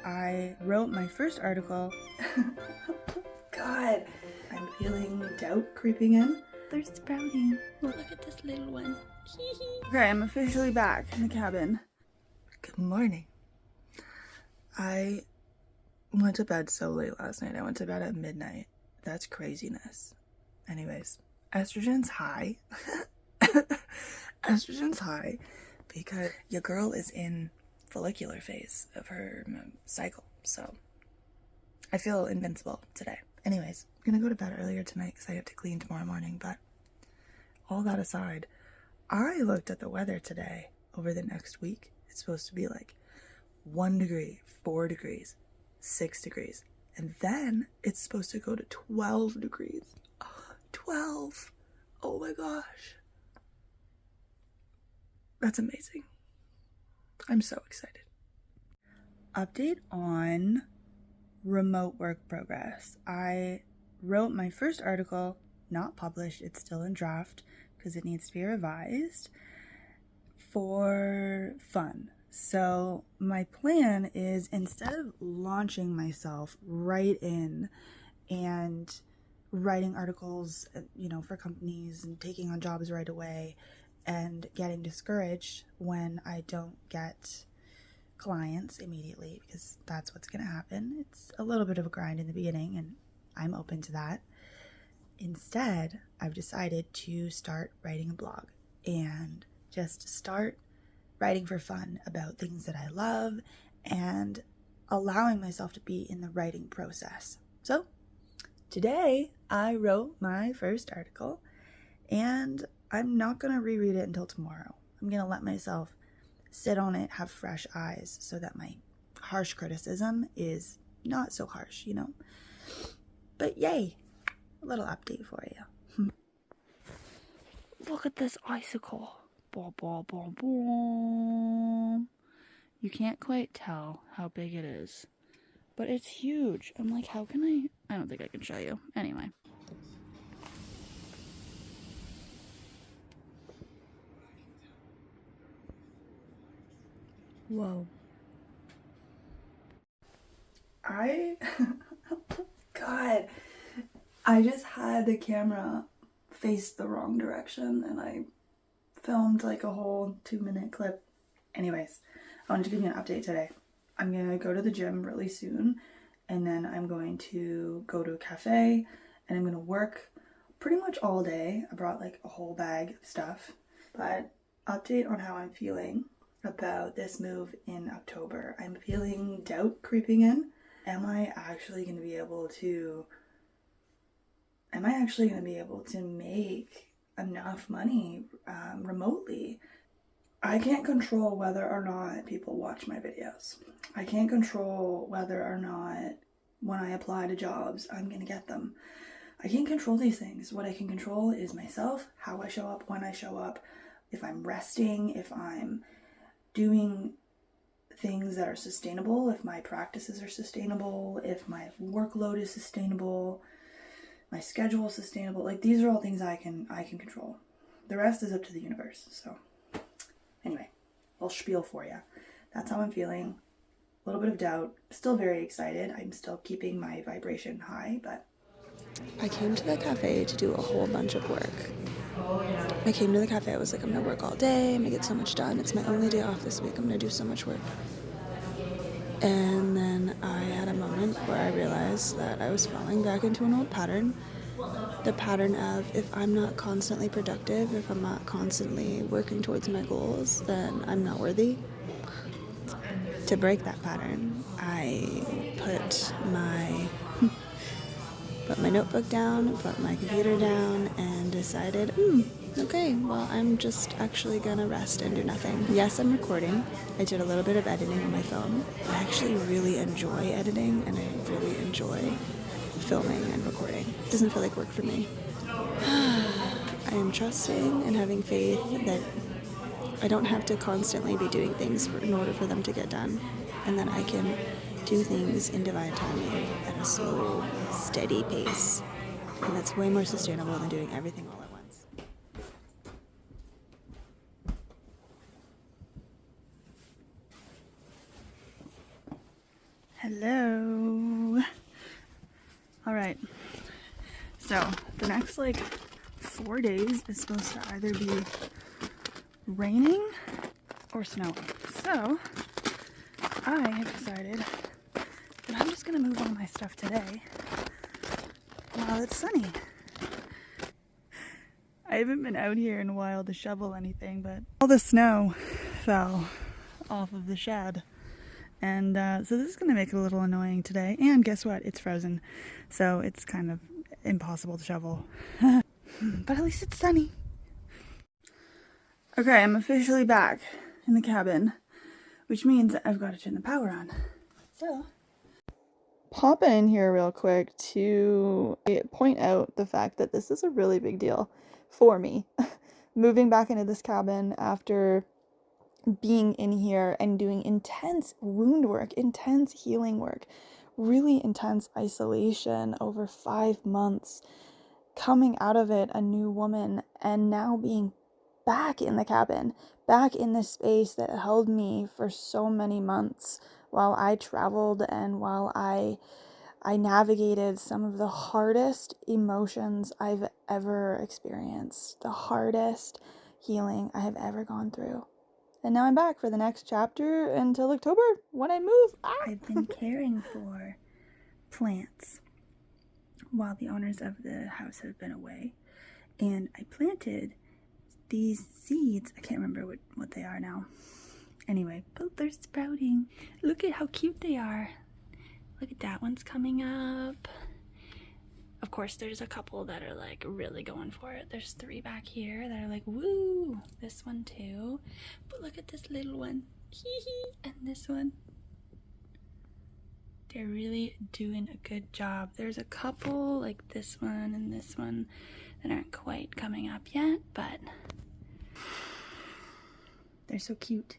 I wrote my first article. God, I'm feeling doubt creeping in. They're sprouting. Look at this little one. Okay, I'm officially back in the cabin. Good morning. I went to bed so late last night. I went to bed at midnight. That's craziness. Anyways, estrogen's high. Estrogen's high because your girl is in follicular phase of her cycle. So I feel invincible today. Anyways, I'm gonna go to bed earlier tonight because I have to clean tomorrow morning. But all that aside, I looked at the weather today. Over the next week, it's supposed to be like 1 degree, 4 degrees, 6 degrees. And then it's supposed to go to 12 degrees. 12! Oh my gosh. That's amazing. I'm so excited. Update on remote work progress. I wrote my first article, not published, it's still in draft because it needs to be revised, for fun. So my plan is, instead of launching myself right in and writing articles, for companies and taking on jobs right away and getting discouraged when I don't get clients immediately, because that's what's going to happen. It's a little bit of a grind in the beginning, and I'm open to that. Instead, I've decided to start writing a blog and just start writing for fun about things that I love and allowing myself to be in the writing process. So today I wrote my first article, and I'm not going to reread it until tomorrow. I'm going to let myself sit on it, have fresh eyes, so that my harsh criticism is not so harsh, But yay, a little update for you. Look at this icicle. Boom, boom, boom, boom. You can't quite tell how big it is, but it's huge. I'm like, how can I don't think I can show you. Anyway. Whoa. God, I just had the camera face the wrong direction and I filmed like a whole 2-minute clip. Anyways, I wanted to give you an update today. I'm gonna go to the gym really soon, and then I'm going to go to a cafe and I'm gonna work pretty much all day. I brought like a whole bag of stuff. But update on how I'm feeling about this move in October. I'm feeling doubt creeping in. Am I actually going to be able to make enough money remotely? I can't control whether or not people watch my videos. I can't control whether or not when I apply to jobs I'm going to get them. I can't control these things. What I can control is myself, how I show up, when I show up, if I'm resting, if I'm doing things that are sustainable, if my practices are sustainable, if my workload is sustainable, my schedule is sustainable. Like, these are all things I can control. The rest is up to the universe. So anyway, I'll spiel for you. That's how I'm feeling. A little bit of doubt, still very excited. I'm still keeping my vibration high, but I came to the cafe to do a whole bunch of work. I came to the cafe, I was like, I'm gonna work all day, I'm gonna get so much done. It's my only day off this week, I'm gonna do so much work. And then I had a moment where I realized that I was falling back into an old pattern. The pattern of, if I'm not constantly productive, if I'm not constantly working towards my goals, then I'm not worthy. To break that pattern, I put my notebook down, put my computer down, and decided, okay, well, I'm just actually gonna rest and do nothing. Yes, I'm recording. I did a little bit of editing on my phone. I actually really enjoy editing, and I really enjoy filming and recording. It doesn't feel like work for me. I am trusting and having faith that I don't have to constantly be doing things in order for them to get done, and that I can do things in divine timing at a slow, steady pace. And that's way more sustainable than doing everything all at once. Hello. All right. So the next like 4 days is supposed to either be raining or snowing. So I have decided that I'm just gonna move all my stuff today while it's sunny. I haven't been out here in a while to shovel anything, but all the snow fell off of the shed. And so this is going to make it a little annoying today. And guess what? It's frozen. So it's kind of impossible to shovel. But at least it's sunny. Okay, I'm officially back in the cabin, which means I've got to turn the power on. So, popping in here real quick to point out the fact that this is a really big deal for me. Moving back into this cabin after being in here and doing intense wound work, intense healing work, really intense isolation over 5 months, coming out of it a new woman, and now being back in the cabin, back in this space that held me for so many months while I traveled and while I navigated some of the hardest emotions I've ever experienced, the hardest healing I have ever gone through. And now I'm back for the next chapter until October when I move. I've been caring for plants while the owners of the house have been away. And I planted these seeds. I can't remember what they are now. Anyway, but they're sprouting. Look at how cute they are. Look at that one's coming up. Of course, there's a couple that are like really going for it. There's 3 back here that are like, woo! This one too. But look at this little one. Hee hee! And this one. They're really doing a good job. There's a couple like this one and this one that aren't quite coming up yet, but they're so cute.